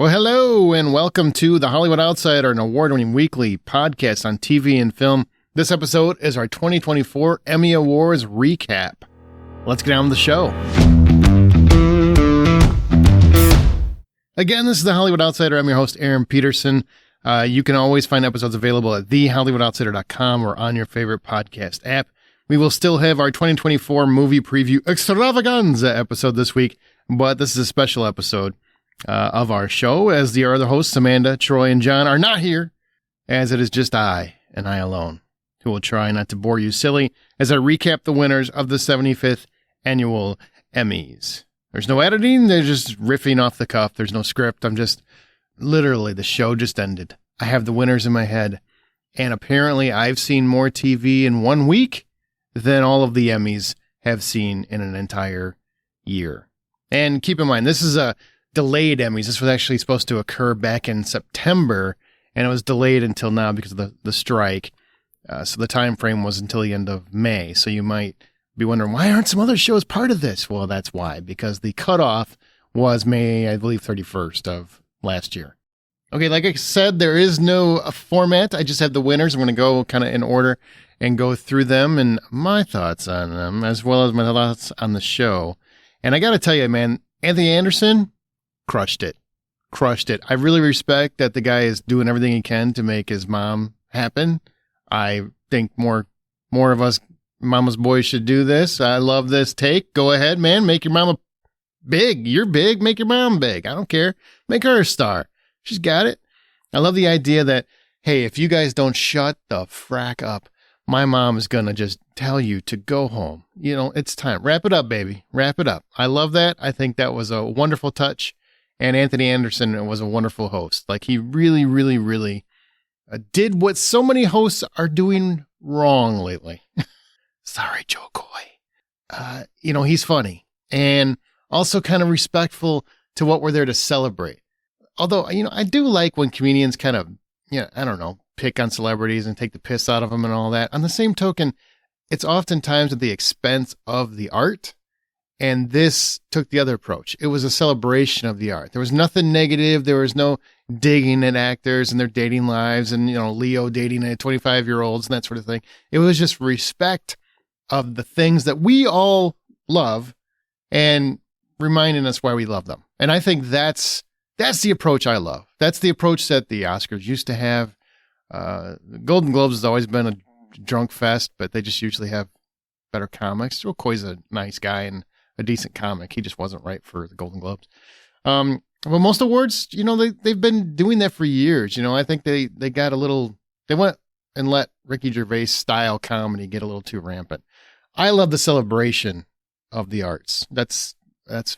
Well, hello, and welcome to The Hollywood Outsider, an award-winning weekly podcast on TV and film. This episode is our 2024 Emmy Awards recap. Let's get on with the show. Again, this is The Hollywood Outsider. I'm your host, Aaron Peterson. You can always find episodes available at thehollywoodoutsider.com or on your favorite podcast app. We will still have our 2024 movie preview extravaganza episode this week, but this is a special episode of our show, as the other hosts, Amanda, Troy, and John, are not here, as it is just I, and I alone, who will try not to bore you silly as I recap the winners of the 75th Annual Emmys. There's no editing, they're just riffing off the cuff, there's no script, I'm just, literally, the show just ended. I have the winners in my head, and apparently I've seen more TV in 1 week than all of the Emmys have seen in an entire year. And keep in mind, this is a delayed Emmys. This was actually supposed to occur back in September, and it was delayed until now because of the strike. So the time frame was until the end of May. So you might be wondering, why aren't some other shows part of this? Well, that's why, because the cutoff was May, I believe, 31st of last year. Okay, like I said, there is no format. I just have the winners. I'm going to go kind of in order and go through them and my thoughts on them, as well as my thoughts on the show. And I got to tell you, man, Anthony Anderson crushed it. I really respect that the guy is doing everything he can to make his mom happen. I think more of us mama's boys should do this. I love this take. Go ahead, man. Make your mama big. You're big. Make your mom big. I don't care. Make her a star. She's got it. I love the idea that, hey, if you guys don't shut the frack up, my mom is going to just tell you to go home. You know, it's time. Wrap it up, baby. Wrap it up. I love that. I think that was a wonderful touch. And Anthony Anderson was a wonderful host. Like, he really, really, really did what so many hosts are doing wrong lately. Sorry, Joe Coy. He's funny and also kind of respectful to what we're there to celebrate. Although, I do like when comedians kind of, pick on celebrities and take the piss out of them and all that. On the same token, it's oftentimes at the expense of the art. And this took the other approach. It was a celebration of the art. There was nothing negative. There was no digging at actors and their dating lives and, Leo dating at 25-year-olds and that sort of thing. It was just respect of the things that we all love and reminding us why we love them. And I think that's the approach I love. That's the approach that the Oscars used to have. The Golden Globes has always been a drunk fest, but they just usually have better comics. Joe Coy's a nice guy and a decent comic. He just wasn't right for the Golden Globes. But most awards, they've been doing that for years. I think they got they went and let Ricky Gervais style comedy get a little too rampant. I love the celebration of the arts. That's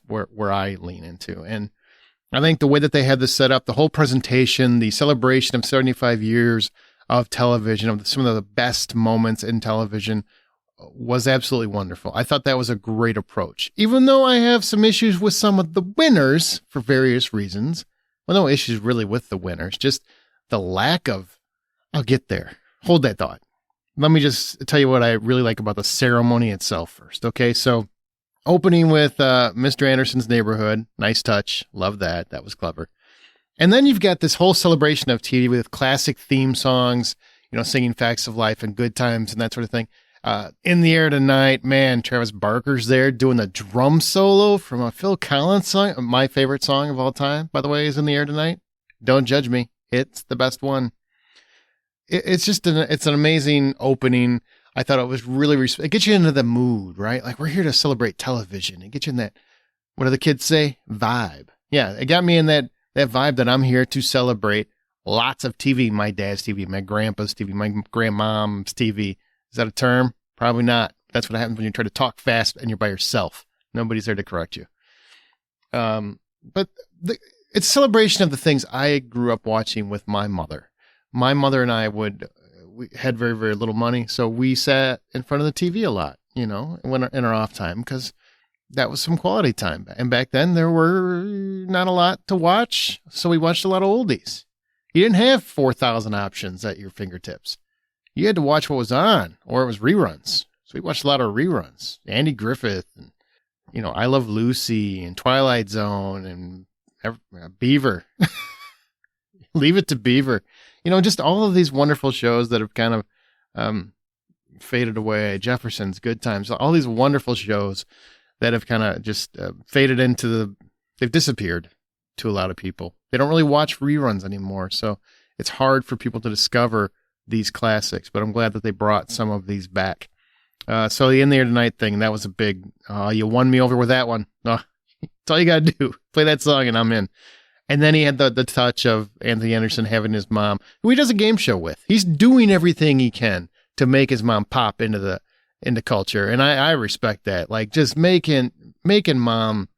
where I lean into. And I think the way that they had this set up, the whole presentation, the celebration of 75 years of television, of some of the best moments in television, was absolutely wonderful. I thought that was a great approach. Even though I have some issues with some of the winners for various reasons. Well, no issues really with the winners, just the lack of... I'll get there. Hold that thought. Let me just tell you what I really like about the ceremony itself first. Okay, so opening with Mr. Anderson's Neighborhood. Nice touch. Love that. That was clever. And then you've got this whole celebration of TV with classic theme songs, singing Facts of Life and Good Times and that sort of thing. In the Air Tonight, man, Travis Barker's there doing the drum solo from a Phil Collins song. My favorite song of all time, by the way, is In the Air Tonight. Don't judge me. It's the best one. It's just it's an amazing opening. I thought it was really, it gets you into the mood, right? Like, we're here to celebrate television. It gets you in that, what do the kids say? Vibe. Yeah, it got me in that vibe that I'm here to celebrate lots of TV. My dad's TV, my grandpa's TV, my grandmom's TV. Is that a term? Probably not. That's what happens when you try to talk fast and you're by yourself. Nobody's there to correct you. But it's a celebration of the things I grew up watching with my mother. My mother and I we had very, very little money, so we sat in front of the TV a lot, in our off time, because that was some quality time. And back then there were not a lot to watch, so we watched a lot of oldies. You didn't have 4,000 options at your fingertips. You had to watch what was on, or it was reruns. So we watched a lot of reruns. Andy Griffith, and, I Love Lucy, and Twilight Zone, and Beaver. Leave It to Beaver. Just all of these wonderful shows that have kind of faded away. Jefferson's, Good Times, all these wonderful shows that have kind of just faded they've disappeared to a lot of people. They don't really watch reruns anymore, so it's hard for people to discover these classics, but I'm glad that they brought some of these back. So the In the Air Tonight thing, that was a big, you won me over with that one. That's all you got to do. Play that song and I'm in. And then he had the touch of Anthony Anderson having his mom, who he does a game show with. He's doing everything he can to make his mom pop into culture. And I respect that. Like, just making mom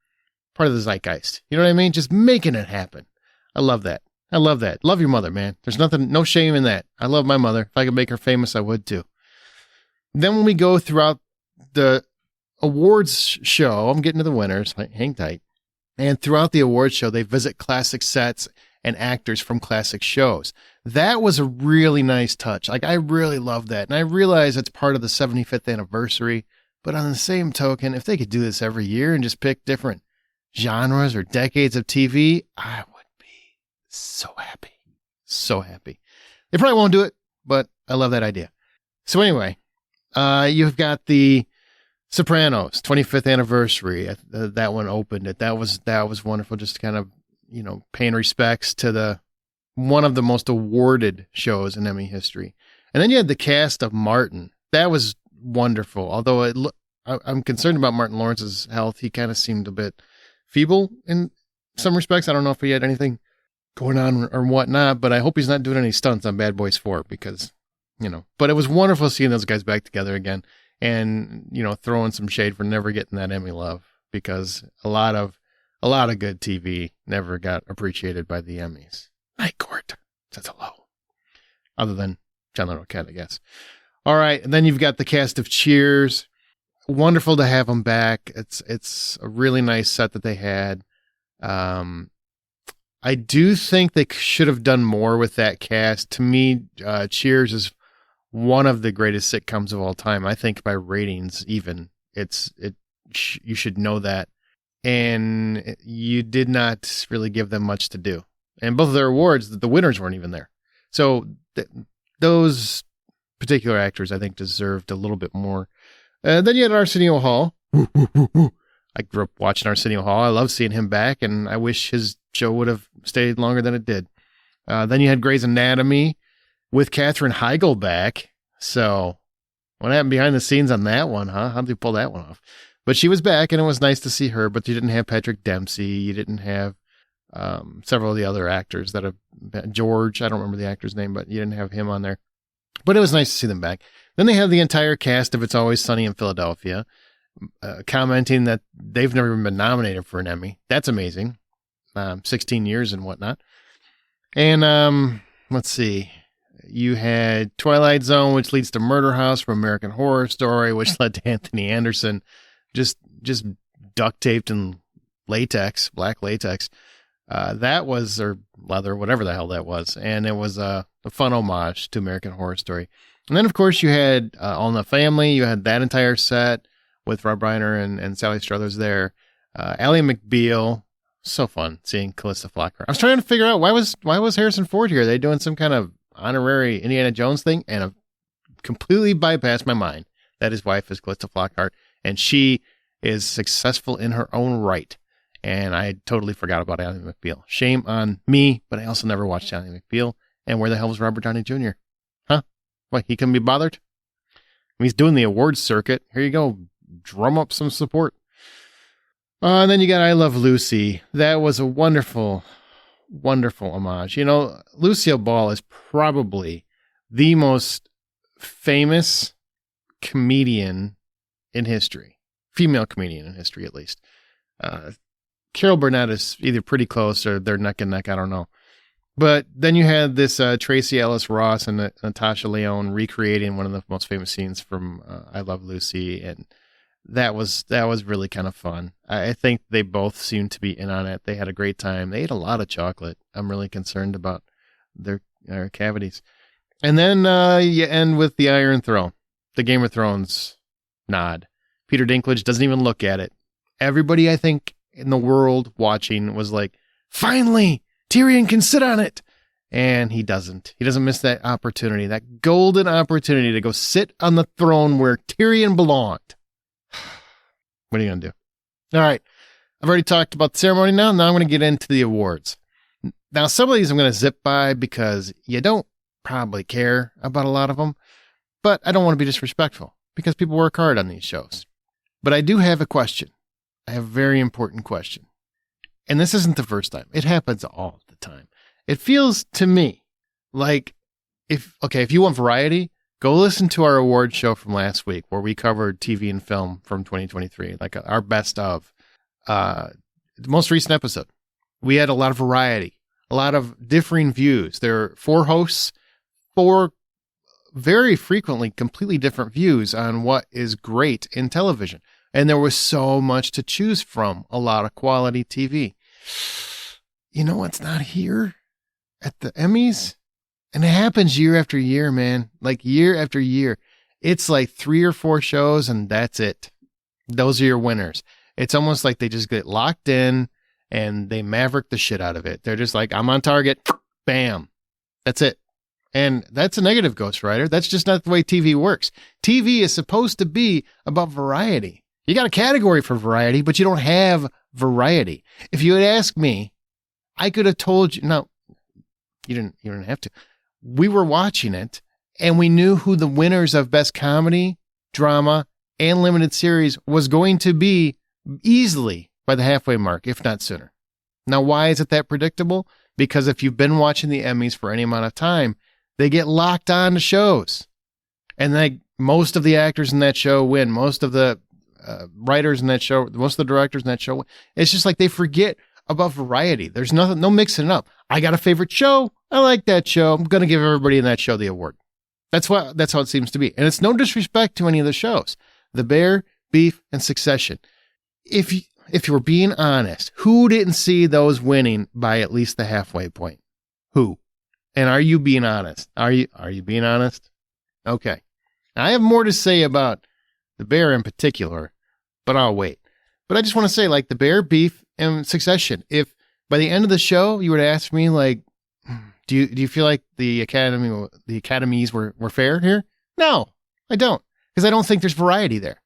part of the zeitgeist. You know what I mean? Just making it happen. I love that. Love your mother, man. There's no shame in that. I love my mother. If I could make her famous, I would too. Then when we go throughout the awards show, I'm getting to the winners. Hang tight. And throughout the awards show, they visit classic sets and actors from classic shows. That was a really nice touch. Like, I really love that. And I realize it's part of the 75th anniversary. But on the same token, if they could do this every year and just pick different genres or decades of TV, I would be so happy. So happy. They probably won't do it, but I love that idea. So anyway, you've got the Sopranos 25th anniversary. That one opened it. That was wonderful. Just kind of, paying respects to one of the most awarded shows in Emmy history. And then you had the cast of Martin. That was wonderful. Although I'm concerned about Martin Lawrence's health. He kind of seemed a bit feeble in some respects. I don't know if he had anything going on or whatnot, but I hope he's not doing any stunts on Bad Boys 4 because, but it was wonderful seeing those guys back together again and, throwing some shade for never getting that Emmy love because a lot of good TV never got appreciated by the Emmys. Night Court says hello. Other than John Larroquette, I guess. All right. And then you've got the cast of Cheers. Wonderful to have them back. It's a really nice set that they had. I do think they should have done more with that cast. To me, Cheers is one of the greatest sitcoms of all time. I think by ratings, even you should know that. And you did not really give them much to do. And both of their awards, the winners weren't even there. So those particular actors, I think, deserved a little bit more. Then you had Arsenio Hall. I grew up watching Arsenio Hall. I love seeing him back, and I wish his show would have stayed longer than it did. Then you had Grey's Anatomy with Katherine Heigl back. So what happened behind the scenes on that one, huh? How did they pull that one off? But she was back, and it was nice to see her, but you didn't have Patrick Dempsey. You didn't have several of the other actors that have George. I don't remember the actor's name, but you didn't have him on there. But it was nice to see them back. Then they have the entire cast of It's Always Sunny in Philadelphia commenting that they've never even been nominated for an Emmy. That's amazing. 16 years and whatnot. And let's see. You had Twilight Zone, which leads to Murder House from American Horror Story, which led to Anthony Anderson. Just duct taped in latex, black latex. That was, or leather, whatever the hell that was. And it was a fun homage to American Horror Story. And then, of course, you had All in the Family. You had that entire set with Rob Reiner and Sally Struthers there. Ally McBeal. So fun seeing Calista Flockhart. I was trying to figure out why was Harrison Ford here? Are they doing some kind of honorary Indiana Jones thing? And I've completely bypassed my mind that his wife is Calista Flockhart. And she is successful in her own right. And I totally forgot about Ally McBeal. Shame on me, but I also never watched Ally McBeal. And where the hell was Robert Downey Jr.? Huh? What, he couldn't be bothered? He's doing the awards circuit. Here you go. Drum up some support. And then you got I Love Lucy. That was a wonderful, wonderful homage. Lucille Ball is probably the most famous comedian in history. Female comedian in history, at least. Carol Burnett is either pretty close or they're neck and neck. I don't know. But then you had this Tracy Ellis Ross and Natasha Lyonne recreating one of the most famous scenes from I Love Lucy. And that was really kind of fun. I think they both seemed to be in on it. They had a great time. They ate a lot of chocolate. I'm really concerned about their cavities. And then you end with the Iron Throne, the Game of Thrones nod. Peter Dinklage doesn't even look at it. Everybody, I think, in the world watching was like, finally, Tyrion can sit on it. And he doesn't. He doesn't miss that opportunity, that golden opportunity to go sit on the throne where Tyrion belonged. What are you going to do? All right. I've already talked about the ceremony now. Now I'm going to get into the awards. Now, some of these I'm going to zip by because you don't probably care about a lot of them, but I don't want to be disrespectful because people work hard on these shows. But I do have a question. I have a very important question. And this isn't the first time. It happens all the time. It feels to me like if you want variety, go listen to our award show from last week where we covered TV and film from 2023, like our best of the most recent episode. We had a lot of variety, a lot of differing views. There are 4 hosts, 4 very frequently completely different views on what is great in television. And there was so much to choose from, a lot of quality TV. You know what's not here? At the Emmys, and it happens year after year, man, like year after year. It's like 3 or 4 shows and that's it. Those are your winners. It's almost like they just get locked in and they maverick the shit out of it. They're just like, I'm on target. Bam. That's it. And that's a negative, Ghost Rider. That's just not the way TV works. TV is supposed to be about variety. You got a category for variety, but you don't have variety. If you had asked me, I could have told you, no, you didn't have to. We were watching it and we knew who the winners of best comedy, drama, and limited series was going to be easily by the halfway mark, if not sooner. Now, why is it that predictable? Because if you've been watching the Emmys for any amount of time, they get locked on to shows. And most of the actors in that show win. Most of the writers in that show, most of the directors in that show win. It's just like they forget about variety. There's no mixing it up. I got a favorite show. I like that show. I'm going to give everybody in that show the award. That's how it seems to be. And it's no disrespect to any of the shows. The Bear, Beef, and Succession. If you were being honest, who didn't see those winning by at least the halfway point? Who? And are you being honest? Are you being honest? Okay. I have more to say about The Bear in particular, but I'll wait. But I just want to say, like, The Bear, Beef, and Succession. If by the end of the show you were to ask me, like, do you feel like the academies were fair here? No, I don't, because I don't think there's variety there,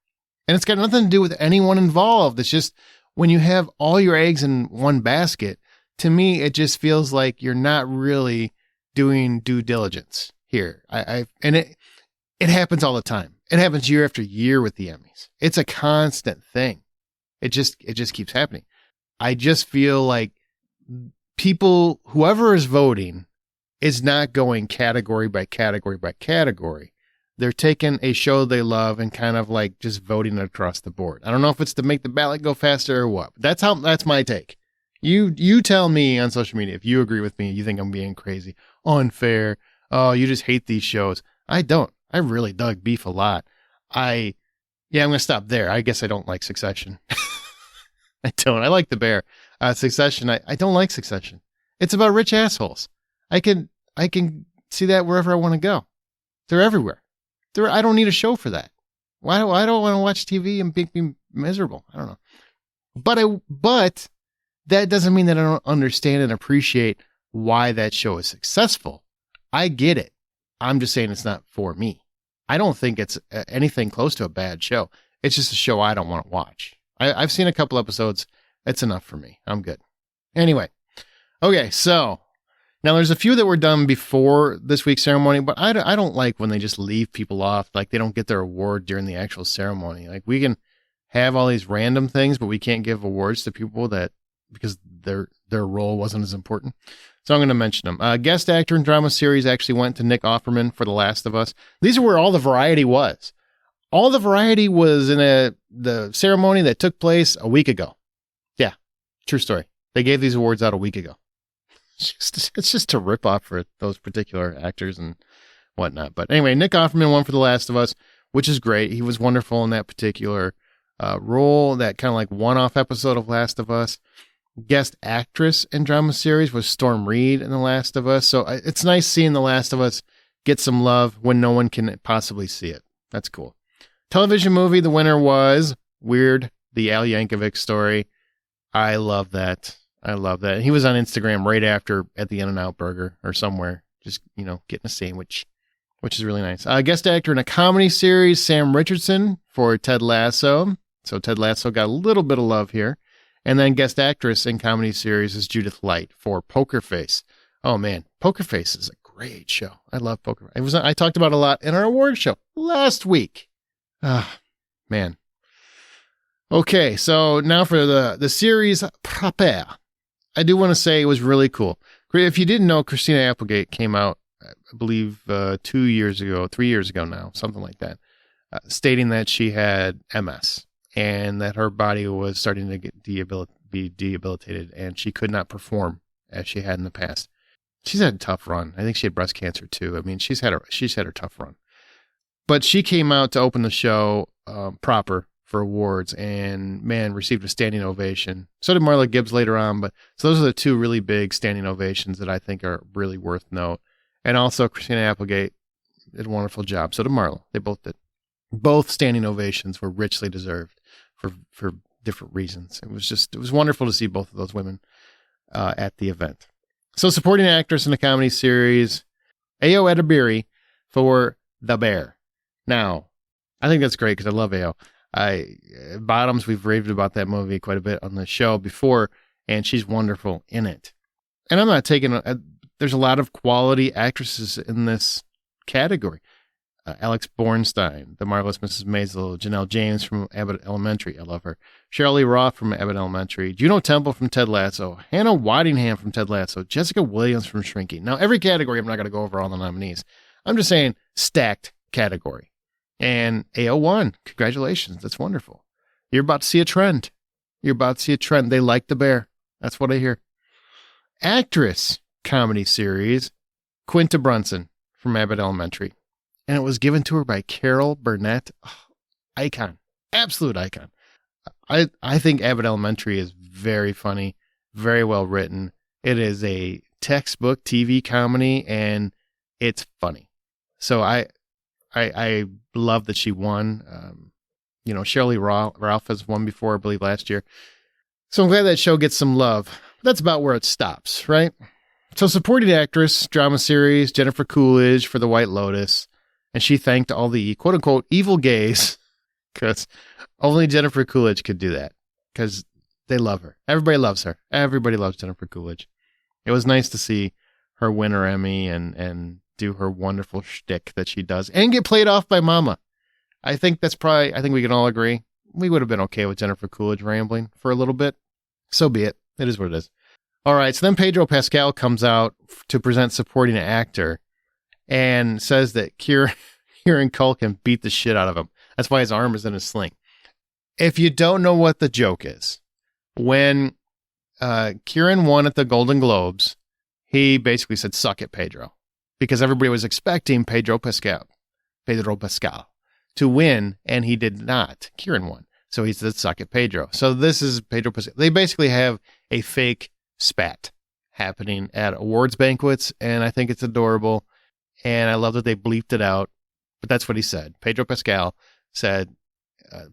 and it's got nothing to do with anyone involved. It's just when you have all your eggs in one basket. To me, it just feels like you're not really doing due diligence here. And it happens all the time. It happens year after year with the Emmys. It's a constant thing. It just keeps happening. I just feel like people, whoever is voting, is not going category by category by category. They're taking a show they love and kind of like just voting it across the board. I don't know if it's to make the ballot go faster or what. That's my take. You tell me on social media if you agree with me. You think I'm being crazy, unfair. Oh, you just hate these shows. I don't. I really dug Beef a lot. I'm going to stop there. I guess I don't like Succession. I don't. I like The Bear. Succession, I don't like Succession. It's about rich assholes. I can see that wherever I want to go. They're everywhere. I don't need a show for that. Why do I don't want to watch TV and make me miserable? I don't know. But that doesn't mean that I don't understand and appreciate why that show is successful. I get it. I'm just saying it's not for me. I don't think it's anything close to a bad show. It's just a show I don't want to watch. I've seen a couple episodes. It's enough for me. I'm good. Anyway. Okay, so now there's a few that were done before this week's ceremony, but I don't like when they just leave people off, like they don't get their award during the actual ceremony. Like we can have all these random things, but we can't give awards to people because their role wasn't as important. So I'm going to mention them. Guest actor in drama series actually went to Nick Offerman for The Last of Us. These are where all the variety was. All the variety was in the ceremony that took place a week ago. Yeah, true story. They gave these awards out a week ago. It's just a ripoff for those particular actors and whatnot. But anyway, Nick Offerman won for The Last of Us, which is great. He was wonderful in that particular role, that kind of like one-off episode of Last of Us. Guest actress in drama series was Storm Reed in The Last of Us. So it's nice seeing The Last of Us get some love when no one can possibly see it. That's cool. Television movie, the winner was Weird, the Al Yankovic story. I love that. I love that. He was on Instagram right after at the In-N-Out Burger or somewhere, just, getting a sandwich, which is really nice. Guest actor in a comedy series, Sam Richardson for Ted Lasso. So Ted Lasso got a little bit of love here. And then guest actress in comedy series is Judith Light for Poker Face. Oh man, Poker Face is a great show. I love Poker Face. I talked about it a lot in our award show last week. Man. Okay, so now for the series proper. I do want to say it was really cool. If you didn't know, Christina Applegate came out, I believe, 3 years ago now, something like that, stating that she had MS and that her body was starting to be debilitated and she could not perform as she had in the past. She's had a tough run. I think she had breast cancer too. I mean, she's had her tough run. But she came out to open the show proper for awards and, man, received a standing ovation. So did Marla Gibbs later on. So those are the two really big standing ovations that I think are really worth note. And also Christina Applegate did a wonderful job. So did Marla. They both did. Both standing ovations were richly deserved for different reasons. It was wonderful to see both of those women at the event. So supporting actress in a comedy series, Ayo Edebiri for The Bear. Now, I think that's great because I love Ayo. Bottoms, we've raved about that movie quite a bit on the show before, and she's wonderful in it. And I'm not taking, there's a lot of quality actresses in this category. Alex Bornstein, The Marvelous Mrs. Maisel, Janelle James from Abbott Elementary, I love her. Shirley Roth from Abbott Elementary, Juno Temple from Ted Lasso, Hannah Waddingham from Ted Lasso, Jessica Williams from Shrinking. Now, every category, I'm not going to go over all the nominees. I'm just saying stacked category. And AO won. Congratulations. That's wonderful. You're about to see a trend. They like The Bear. That's what I hear. Actress comedy series, Quinta Brunson from Abbott Elementary. And it was given to her by Carol Burnett. Oh, icon. Absolute icon. I think Abbott Elementary is very funny, very well written. It is a textbook TV comedy, and it's funny. So I love that she won. Shirley Ralph has won before, I believe, last year. So I'm glad that show gets some love. That's about where it stops, right? So supporting actress, drama series, Jennifer Coolidge for The White Lotus. And she thanked all the quote-unquote evil gays because only Jennifer Coolidge could do that because they love her. Everybody loves her. Everybody loves Jennifer Coolidge. It was nice to see her win her Emmy and do her wonderful shtick that she does and get played off by Mama. I think we can all agree. We would have been okay with Jennifer Coolidge rambling for a little bit. So be it. It is what it is. All right. So then Pedro Pascal comes out to present supporting actor and says that Kieran Culkin beat the shit out of him. That's why his arm is in a sling. If you don't know what the joke is, when Kieran won at the Golden Globes, he basically said, "Suck it, Pedro," because everybody was expecting Pedro Pascal to win, and he did not. Kieran won. So he said, "Suck it, Pedro." So this is Pedro Pascal. They basically have a fake spat happening at awards banquets, and I think it's adorable. And I love that they bleeped it out, but that's what he said. Pedro Pascal said,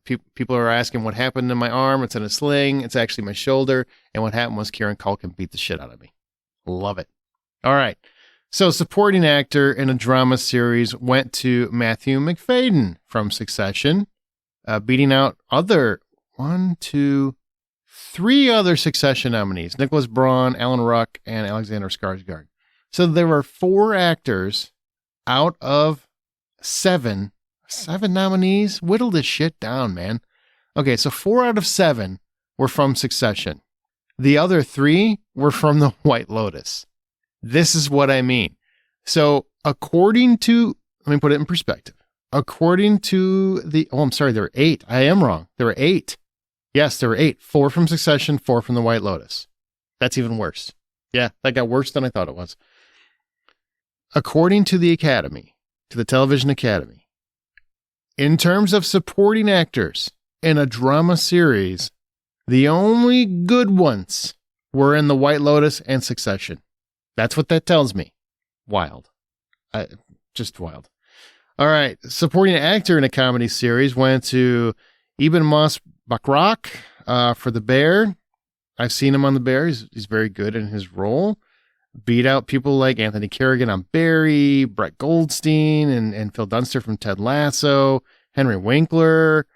people are asking what happened to my arm. It's in a sling. It's actually my shoulder. And what happened was Kieran Culkin beat the shit out of me. Love it. All right. So supporting actor in a drama series went to Matthew McFadden from Succession, beating out three other Succession nominees, Nicholas Braun, Alan Ruck, and Alexander Skarsgård. So there were 4 actors out of 7 nominees. Whittle this shit down, man. Okay, so 4 out of 7 were from Succession. The other 3 were from The White Lotus. This is what I mean. So according to, let me put it in perspective. According to there were 8. I am wrong. There were 8. Yes, there were 8. 4 from Succession, 4 from The White Lotus. That's even worse. Yeah, that got worse than I thought it was. According to the Academy, to the Television Academy, in terms of supporting actors in a drama series, the only good ones were in The White Lotus and Succession. That's what that tells me. Wild. Just wild. All right. Supporting actor in a comedy series went to Ibn Moss Bakrak for The Bear. I've seen him on The Bear. He's very good in his role. Beat out people like Anthony Kerrigan on Barry, Brett Goldstein, and Phil Dunster from Ted Lasso, Henry Winkler,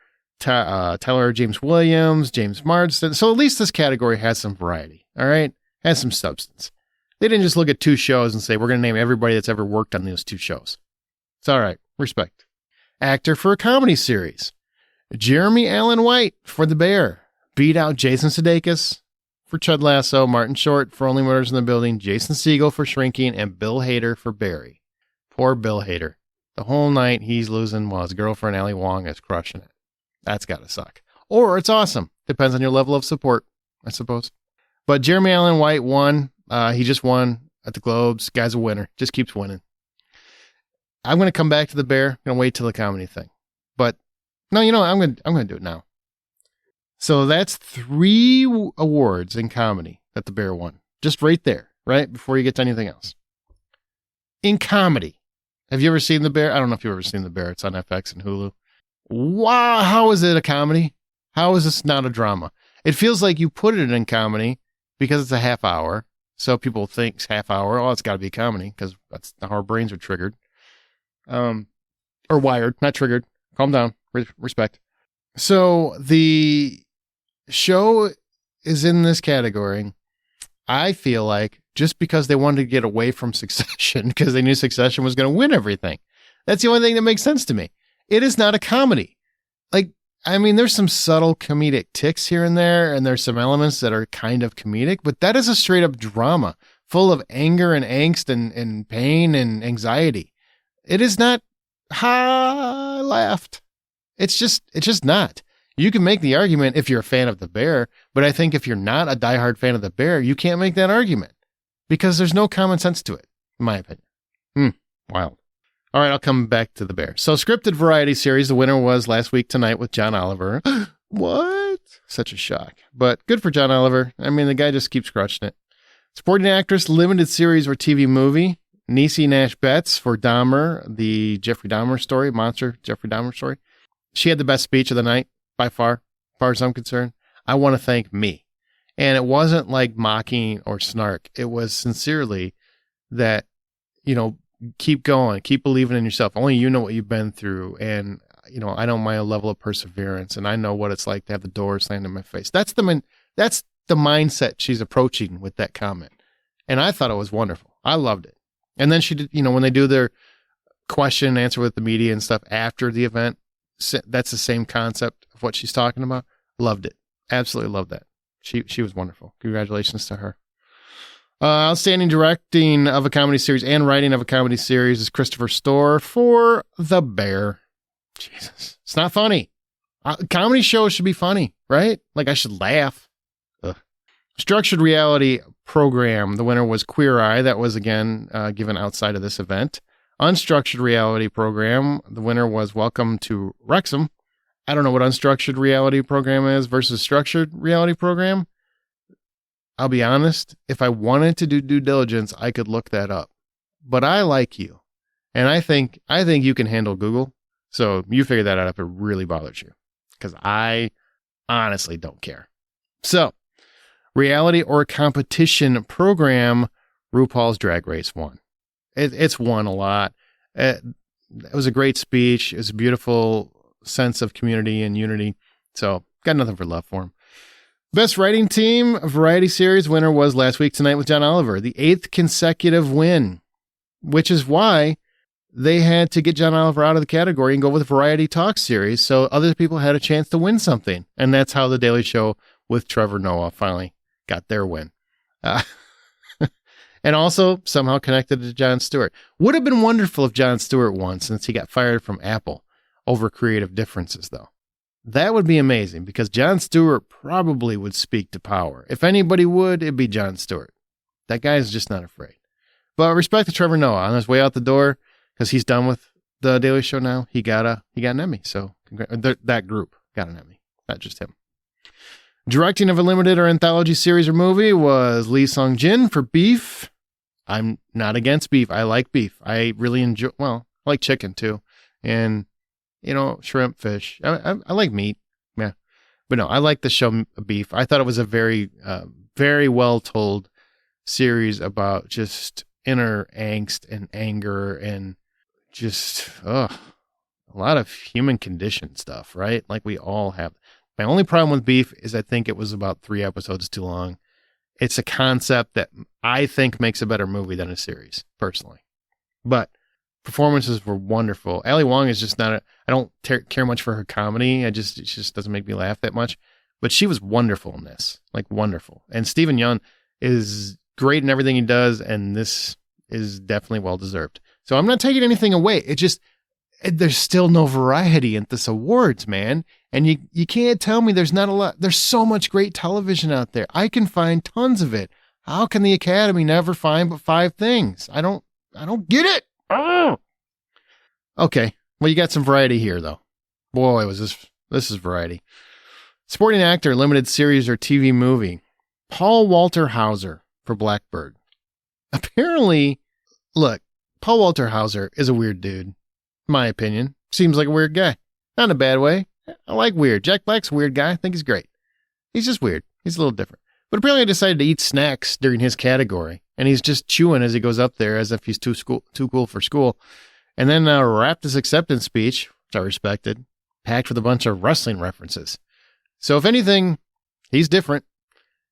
Tyler James Williams, James Marsden. So at least this category has some variety, all right? Has some substance. They didn't just look at 2 shows and say, we're going to name everybody that's ever worked on those 2 shows. It's all right. Respect. Actor for a comedy series. Jeremy Allen White for The Bear. Beat out Jason Sudeikis for Ted Lasso, Martin Short for Only Murders in the Building, Jason Segel for Shrinking, and Bill Hader for Barry. Poor Bill Hader. The whole night he's losing while his girlfriend Ali Wong is crushing it. That's got to suck. Or it's awesome. Depends on your level of support, I suppose. But Jeremy Allen White won. He just won at the Globes. Guy's a winner. Just keeps winning. I'm going to come back to The Bear. I'm going to wait till the comedy thing. But no, I'm going to do it now. So that's 3 awards in comedy that The Bear won. Just right there, right? Before you get to anything else. In comedy. Have you ever seen The Bear? I don't know if you've ever seen The Bear. It's on FX and Hulu. Wow. How is it a comedy? How is this not a drama? It feels like you put it in comedy because it's a half hour. So people think half hour, oh, it's got to be a comedy because that's how our brains are triggered. Or wired, not triggered. Calm down. Respect. So the show is in this category, I feel like, just because they wanted to get away from Succession because they knew Succession was going to win everything. That's the only thing that makes sense to me. It is not a comedy. There's some subtle comedic ticks here and there, and there's some elements that are kind of comedic, but that is a straight up drama full of anger and angst and pain and anxiety. It is not, I laughed. It's just not. You can make the argument if you're a fan of The Bear, but I think if you're not a diehard fan of The Bear, you can't make that argument because there's no common sense to it, in my opinion. Wild. All right, I'll come back to The Bear. So scripted variety series, the winner was Last Week Tonight with John Oliver. What? Such a shock. But good for John Oliver. The guy just keeps crushing it. Supporting actress, limited series or TV movie. Niecy Nash Betts for Dahmer, the Jeffrey Dahmer story, monster Jeffrey Dahmer story. She had the best speech of the night, by far as I'm concerned. I want to thank me. And it wasn't like mocking or snark. It was sincerely that, keep going, keep believing in yourself. Only you know what you've been through. And, I know my level of perseverance and I know what it's like to have the door slammed in my face. That's the mindset she's approaching with that comment. And I thought it was wonderful. I loved it. And then she did, when they do their question and answer with the media and stuff after the event, that's the same concept of what she's talking about. Loved it. Absolutely loved that. She was wonderful. Congratulations to her. Outstanding directing of a comedy series and writing of a comedy series is Christopher Storer for The Bear. Jesus. It's not funny. Comedy shows should be funny, right? Like I should laugh. Ugh. Structured reality program. The winner was Queer Eye. That was again given outside of this event. Unstructured reality program. The winner was Welcome to Wrexham. I don't know what unstructured reality program is versus structured reality program. I'll be honest. If I wanted to do due diligence, I could look that up. But I like you. And I think you can handle Google. So you figure that out if it really bothers you. Because I honestly don't care. So, reality or competition program, RuPaul's Drag Race won. It's won a lot. It was a great speech. It was a beautiful sense of community and unity. So, got nothing for love for him. Best writing team, variety series winner was Last Week Tonight with John Oliver. The 8th consecutive win, which is why they had to get John Oliver out of the category and go with Variety Talk series. So other people had a chance to win something. And that's how The Daily Show with Trevor Noah finally got their win. And also somehow connected to Jon Stewart. Would have been wonderful if Jon Stewart won since he got fired from Apple over creative differences, though. That would be amazing because Jon Stewart probably would speak to power. If anybody would, it'd be Jon Stewart. That guy is just not afraid. But respect to Trevor Noah on his way out the door because he's done with The Daily Show now. He got an Emmy. So that group got an Emmy, not just him. Directing of a limited or anthology series or movie was Lee Sung-jin for Beef. I'm not against beef. I like beef. I really enjoy, I like chicken too. And, shrimp, fish. I like meat. Yeah. But no, I like the show Beef. I thought it was a very, very well told series about just inner angst and anger and just a lot of human condition stuff, right? Like we all have. My only problem with Beef is I think it was about 3 episodes too long. It's a concept that I think makes a better movie than a series, personally. But performances were wonderful. Ali Wong is just not I don't care much for her comedy. It just doesn't make me laugh that much. But she was wonderful in this, like wonderful. And Steven Yeun is great in everything he does, and this is definitely well-deserved. So I'm not taking anything away. There's still no variety in this awards, man. And you can't tell me there's not a lot. There's so much great television out there. I can find tons of it. How can the Academy never find but 5 things? I don't get it. Oh. Okay. Well, you got some variety here, though. Boy, this is variety. Supporting actor, limited series or TV movie. Paul Walter Hauser for Blackbird. Apparently, look, Paul Walter Hauser is a weird dude. In my opinion. Seems like a weird guy. Not in a bad way. I like weird. Jack Black's a weird guy. I think he's great. He's just weird. He's a little different. But apparently he decided to eat snacks during his category. And he's just chewing as he goes up there as if he's too cool for school. And then wrapped his acceptance speech, which I respected, packed with a bunch of wrestling references. So if anything, he's different.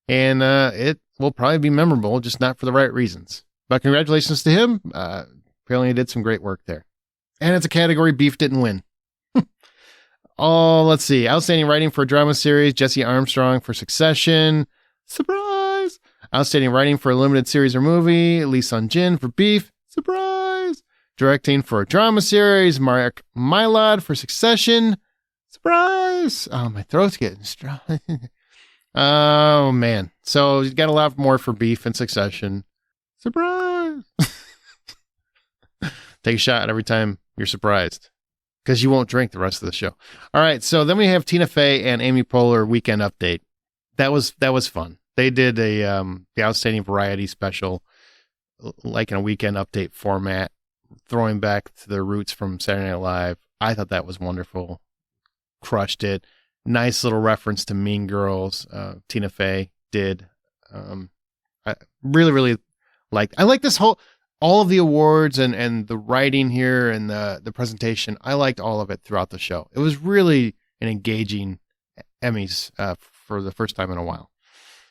And it will probably be memorable, just not for the right reasons. But congratulations to him. Apparently he did some great work there. And it's a category Beef didn't win. Oh, let's see. Outstanding writing for a drama series, Jesse Armstrong for Succession. Surprise! Outstanding writing for a limited series or movie, Lee Sun-jin for Beef. Surprise! Directing for a drama series, Mark Mylod for Succession. Surprise! Oh, my throat's getting strong. Oh, man. So you got a lot more for Beef and Succession. Surprise! Take a shot every time you're surprised, because you won't drink the rest of the show. All right, so then we have Tina Fey and Amy Poehler Weekend Update. That was fun. They did the Outstanding Variety special, like in a Weekend Update format, throwing back to their roots from Saturday Night Live. I thought that was wonderful. Crushed it. Nice little reference to Mean Girls. Tina Fey did. I really liked. I like this all of the awards and the writing here and the presentation. I liked all of it throughout the show. It was really an engaging Emmys for the first time in a while.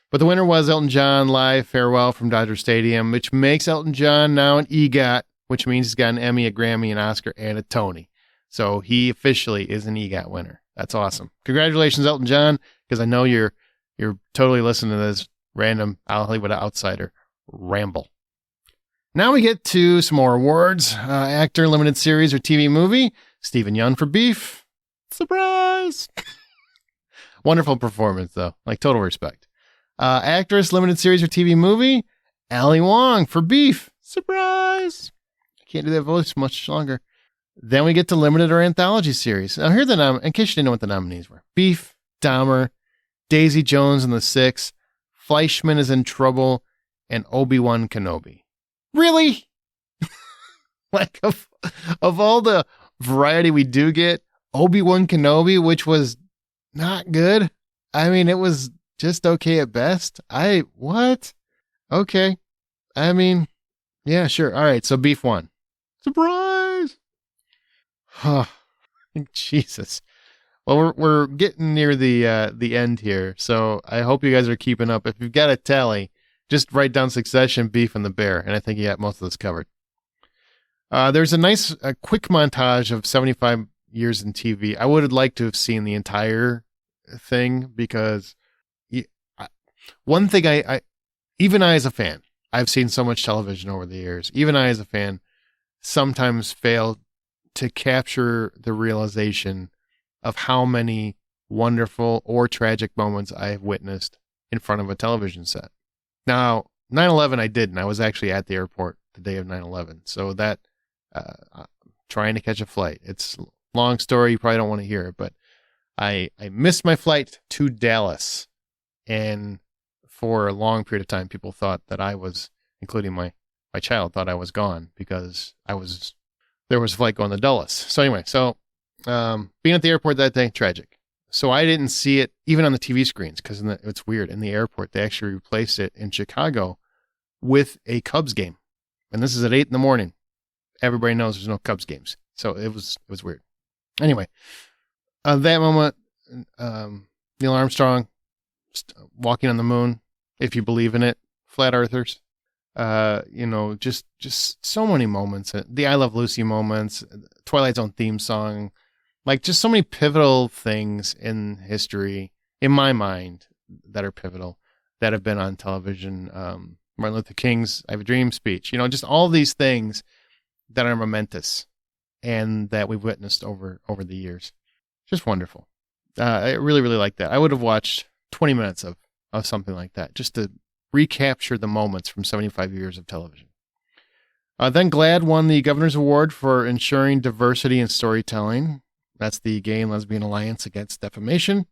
But the winner was Elton John Live Farewell from Dodger Stadium, which makes Elton John now an EGOT, which means he's got an Emmy, a Grammy, an Oscar, and a Tony. So he officially is an EGOT winner. That's awesome. Congratulations, Elton John, because I know you're totally listening to this random Hollywood outsider ramble. Now we get to some more awards. Actor, limited series, or TV movie. Steven Yeun for Beef. Surprise! Wonderful performance, though. Like, total respect. Actress, limited series, or TV movie. Ali Wong for Beef. Surprise! I can't do that voice much longer. Then we get to limited or anthology series. Now, here are in case you didn't know what the nominees were. Beef, Dahmer, Daisy Jones and the Six, Fleischman is in Trouble, and Obi-Wan Kenobi. Really? Like, of all the variety we do get, Obi-Wan Kenobi, which was not good. I mean, it was just okay at best. What? Okay. I mean, yeah, sure. All right, so Beef won. Surprise! Huh. Jesus. Well, we're getting near the end here, so I hope you guys are keeping up. If you've got a tally, just write down Succession, Beef, and The Bear, and I think you got most of this covered. There's a quick montage of 75 years in TV. I would have liked to have seen the entire thing, because one thing even I as a fan, I've seen so much television over the years, even I as a fan sometimes fail to capture the realization of how many wonderful or tragic moments I have witnessed in front of a television set. Now, 9/11 I didn't. I was actually at the airport the day of 9/11. So that, trying to catch a flight. It's a long story. You probably don't want to hear it, but I missed my flight to Dallas. And for a long period of time, people thought that I was, including my child, thought I was gone because there was a flight going to Dulles. So anyway, being at the airport that day, tragic. So I didn't see it even on the TV screens because it's weird. In the airport, they actually replaced it in Chicago with a Cubs game. And this is at 8 a.m. Everybody knows there's no Cubs games. So it was weird. Anyway, that moment, Neil Armstrong walking on the moon, if you believe in it, flat earthers, just so many moments. The I Love Lucy moments, Twilight Zone theme song, like just so many pivotal things in history, in my mind, that are pivotal, that have been on television. Martin Luther King's I Have a Dream speech, just all these things that are momentous and that we've witnessed over the years. Just wonderful. I really, really like that. I would have watched 20 minutes of something like that just to recapture the moments from 75 years of television. Then GLAAD won the Governor's Award for ensuring diversity in storytelling. That's the Gay and Lesbian Alliance Against Defamation.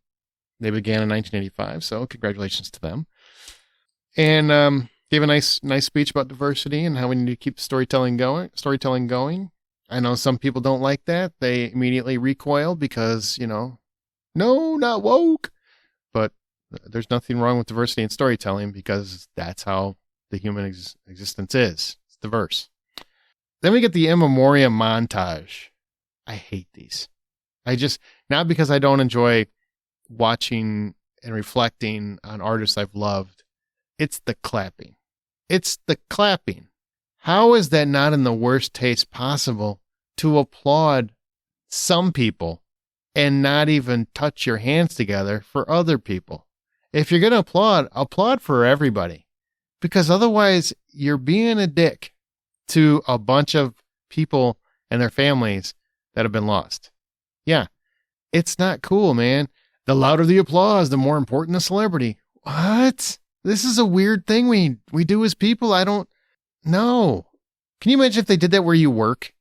They began in 1985, so congratulations to them. And gave a nice speech about diversity and how we need to keep storytelling going. I know some people don't like that. They immediately recoil because, no, not woke. But there's nothing wrong with diversity in storytelling because that's how the human existence is. It's diverse. Then we get the In Memoriam montage. I hate these. Not because I don't enjoy watching and reflecting on artists I've loved. It's the clapping. How is that not in the worst taste possible to applaud some people and not even touch your hands together for other people? If you're going to applaud for everybody, because otherwise you're being a dick to a bunch of people and their families that have been lost. Yeah, it's not cool, man. The louder the applause, the more important the celebrity. What? This is a weird thing we do as people. I don't know. Can you imagine if they did that where you work?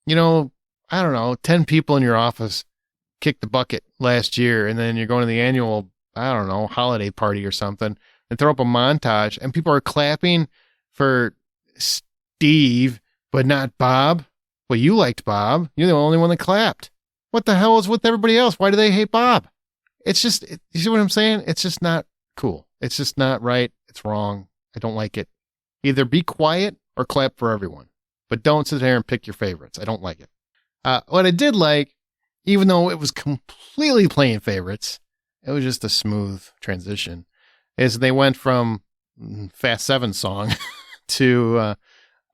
I don't know, 10 people in your office kicked the bucket last year, and then you're going to the annual, holiday party or something, and throw up a montage, and people are clapping for Steve, but not Bob. Well, you liked Bob. You're the only one that clapped. What the hell is with everybody else? Why do they hate Bob? It's just, you see what I'm saying? It's just not cool. It's just not right. It's wrong. I don't like it. Either be quiet or clap for everyone, but don't sit there and pick your favorites. I don't like it. What I did like, even though it was completely playing favorites, it was just a smooth transition, is they went from Fast 7 song to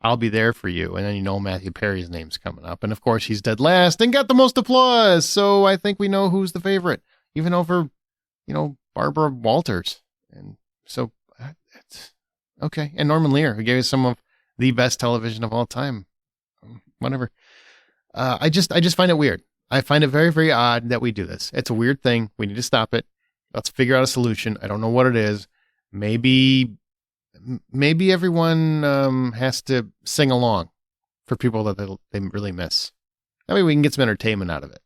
I'll Be There For You. And then Matthew Perry's name's coming up. And of course he's dead last and got the most applause. So I think we know who's the favorite, even over, Barbara Walters. And so it's okay. And Norman Lear, who gave us some of the best television of all time. Whatever. I just find it weird. I find it very, very odd that we do this. It's a weird thing. We need to stop it. Let's figure out a solution. I don't know what it is. Maybe everyone has to sing along for people that they really miss. That way we can get some entertainment out of it.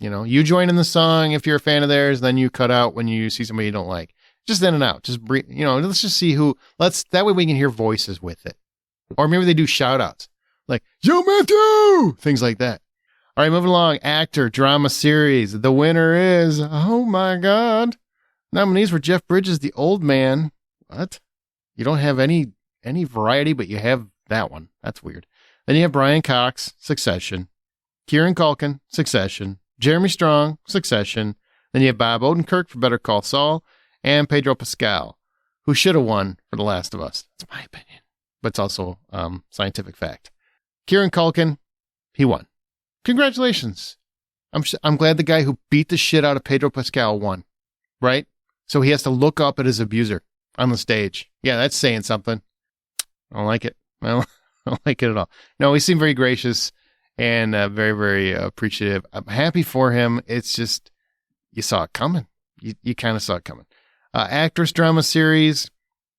You join in the song if you're a fan of theirs, then you cut out when you see somebody you don't like. Just in and out. Just breathe, let's just see that way we can hear voices with it. Or maybe they do shout outs like, Yo, Matthew! Things like that. All right, moving along. Actor, drama series. The winner is, oh my God. Nominees were Jeff Bridges, The Old Man. What? You don't have any variety, but you have that one. That's weird. Then you have Brian Cox, Succession. Kieran Culkin, Succession. Jeremy Strong, Succession. Then you have Bob Odenkirk for Better Call Saul. And Pedro Pascal, who should have won for The Last of Us. That's my opinion. But it's also scientific fact. Kieran Culkin, he won. Congratulations. I'm glad the guy who beat the shit out of Pedro Pascal won, right? So he has to look up at his abuser on the stage. Yeah, that's saying something. I don't like it. I don't like it at all. No, he seemed very gracious and very, very appreciative. I'm happy for him. It's just, you saw it coming. You kind of saw it coming. Actress drama series,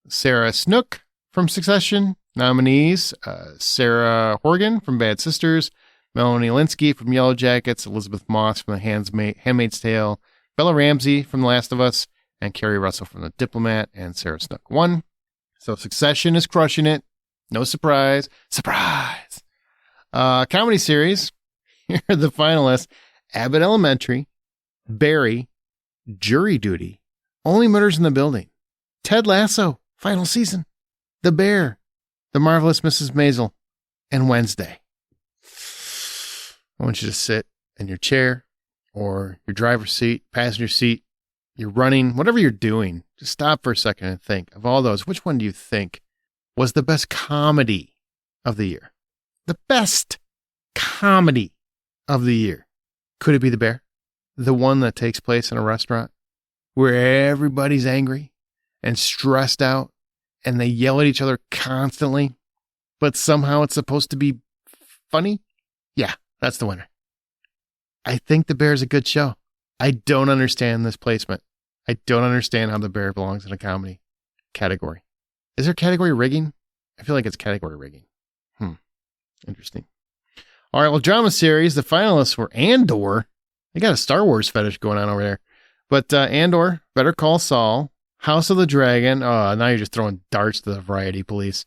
Sarah Snook from Succession. Nominees, Sarah Horgan from Bad Sisters, Melanie Linsky from Yellow Jackets, Elizabeth Moss from The Handmaid's Tale, Bella Ramsey from The Last of Us, and Kerry Russell from The Diplomat, and Sarah Snook won. So Succession is crushing it. No surprise. Surprise! Comedy series. Here are the finalists. Abbott Elementary, Barry, Jury Duty, Only Murders in the Building, Ted Lasso, final season, The Bear, The Marvelous Mrs. Maisel, and Wednesday. I want you to sit in your chair or your driver's seat, passenger seat, you're running, whatever you're doing, just stop for a second and think of all those. Which one do you think was the best comedy of the year? The best comedy of the year. Could it be The Bear? The one that takes place in a restaurant where everybody's angry and stressed out and they yell at each other constantly, but somehow it's supposed to be funny? Yeah, that's the winner. I think The Bear is a good show. I don't understand this placement. I don't understand how The Bear belongs in a comedy category. Is there category rigging? I feel like it's category rigging. Interesting. All right, well, drama series, the finalists were Andor. They got a Star Wars fetish going on over there. But Andor, Better Call Saul, House of the Dragon. Oh, now you're just throwing darts to the variety police.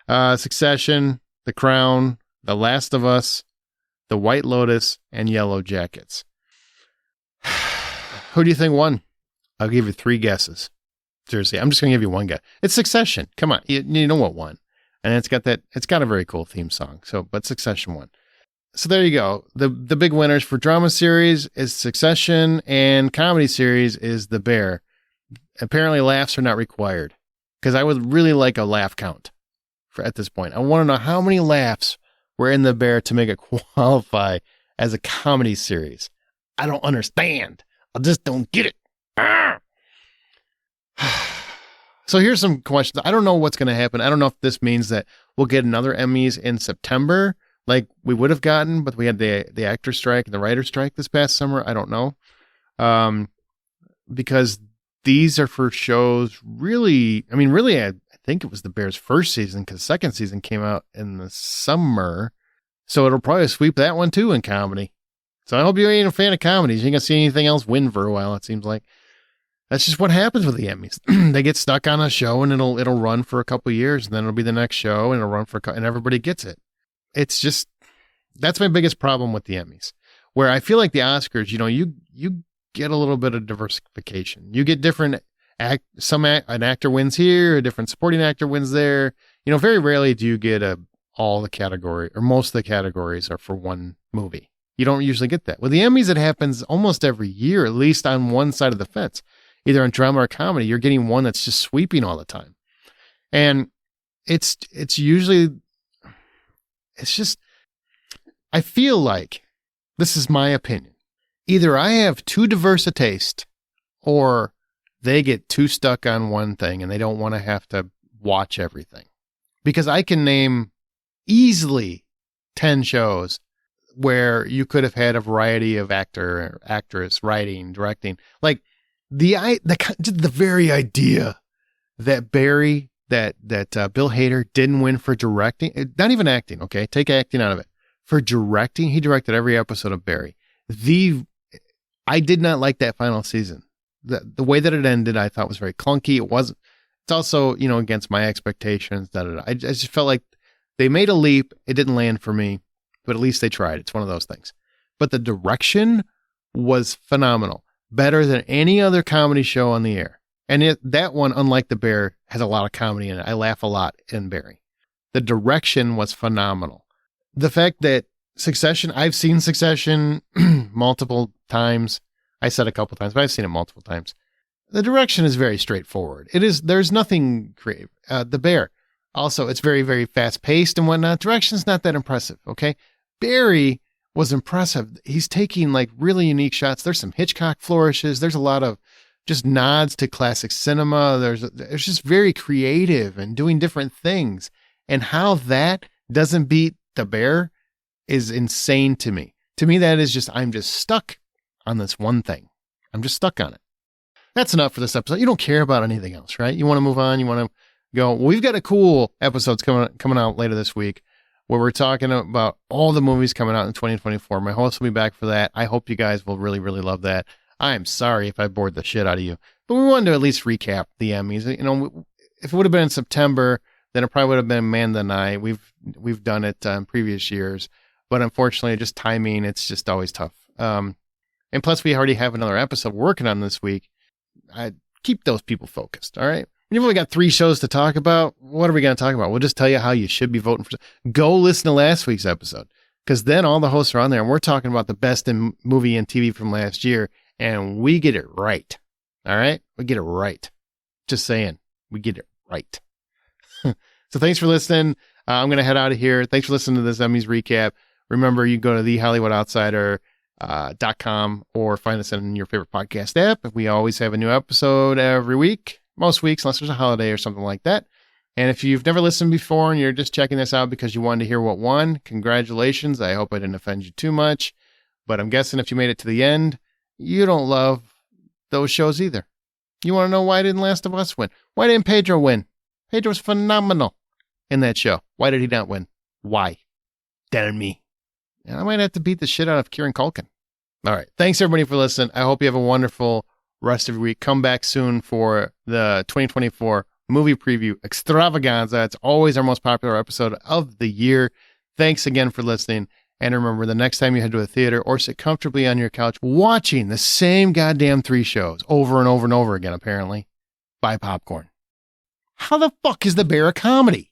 Succession, The Crown, The Last of Us, The White Lotus, and Yellow Jackets. Who do you think won? I'll give you 3 guesses. Seriously, I'm just going to give you one guess. It's Succession. Come on. You know what won. And it's got a very cool theme song. But Succession won. So there you go. The big winners for drama series is Succession, and comedy series is The Bear. Apparently laughs are not required, because I would really like a laugh count at this point. I want to know how many laughs were in The Bear to make it qualify as a comedy series. I don't understand. I just don't get it. So here's some questions. I don't know what's going to happen. I don't know if this means that we'll get another Emmys in September, like we would have gotten, but we had the actor strike and the writer strike this past summer. I don't know. Because these are for shows really, I think it was The Bear's first season, because the second season came out in the summer. So it'll probably sweep that one too in comedy. So I hope you ain't a fan of comedies. You ain't going to see anything else win for a while, it seems like. That's just what happens with the Emmys. They get stuck on a show and it'll run for a couple of years, and then it'll be the next show and it'll run and everybody gets it. It's just, that's my biggest problem with the Emmys, where I feel like the Oscars, you get a little bit of diversification. You get different an actor wins here, a different supporting actor wins there. Very rarely do you get all the category, or most of the categories are for one movie. You don't usually get that. With the Emmys, it happens almost every year, at least on one side of the fence. Either in drama or comedy, you're getting one that's just sweeping all the time. And it's usually, it's just, I feel like, this is my opinion, either I have too diverse a taste, or they get too stuck on one thing and they don't want to have to watch everything. Because I can name easily 10 shows where you could have had a variety of actor, actress, writing, directing. Like the very idea that Barry, that Bill Hader didn't win for directing, not even acting, okay? Take acting out of it. For directing, he directed every episode of Barry. I did not like that final season. The way that it ended, I thought was very clunky. It's also, against my expectations. I just felt like they made a leap. It didn't land for me, but at least they tried. It's one of those things. But the direction was phenomenal. Better than any other comedy show on the air. And that one, unlike The Bear, has a lot of comedy in it. I laugh a lot in Barry. The direction was phenomenal. The fact that Succession, I've seen Succession multiple times. I said a couple times, but I've seen it multiple times. The direction is very straightforward. There's nothing creative. The Bear, also, it's very, very fast paced and whatnot. Direction's not that impressive, okay? Barry was impressive. He's taking like really unique shots. There's some Hitchcock flourishes. There's a lot of just nods to classic cinema. There's just very creative and doing different things. And how that doesn't beat The Bear is insane to me. To me, that is just, I'm just stuck on this one thing. I'm just stuck on it. That's enough for this episode. You don't care about anything else, right? You want to move on. You want to go. Well, we've got a cool episodes coming out later this week, where we're talking about all the movies coming out in 2024. My host will be back for that. I hope you guys will really, really love that. I'm sorry if I bored the shit out of you, but we wanted to at least recap the Emmys. If it would have been in September, then it probably would have been Amanda and I. We've done it in previous years, but unfortunately, just timing, it's just always tough. And plus, we already have another episode working on this week. I keep those people focused, all right? We've only got 3 shows to talk about. What are we going to talk about? We'll just tell you how you should be voting for. Go listen to last week's episode, because then all the hosts are on there, and we're talking about the best in movie and TV from last year, and we get it right, all right? We get it right. Just saying, we get it right. So thanks for listening. I'm going to head out of here. Thanks for listening to this Emmys recap. Remember, you can go to thehollywoodoutsiders.com or find us in your favorite podcast app. We always have a new episode every week, most weeks, unless there's a holiday or something like that. And if you've never listened before and you're just checking this out because you wanted to hear what won, congratulations. I hope I didn't offend you too much. But I'm guessing if you made it to the end, you don't love those shows either. You want to know why didn't Last of Us win? Why didn't Pedro win? Pedro was phenomenal in that show. Why did he not win? Why? Tell me. And I might have to beat the shit out of Kieran Culkin. All right. Thanks, everybody, for listening. I hope you have a wonderful rest of your week. Come back soon for the 2024 movie preview extravaganza. It's always our most popular episode of the year. Thanks again for listening. And remember, the next time you head to a theater or sit comfortably on your couch watching the same goddamn 3 shows over and over and over again, apparently, buy popcorn. How the fuck is The Bear a comedy?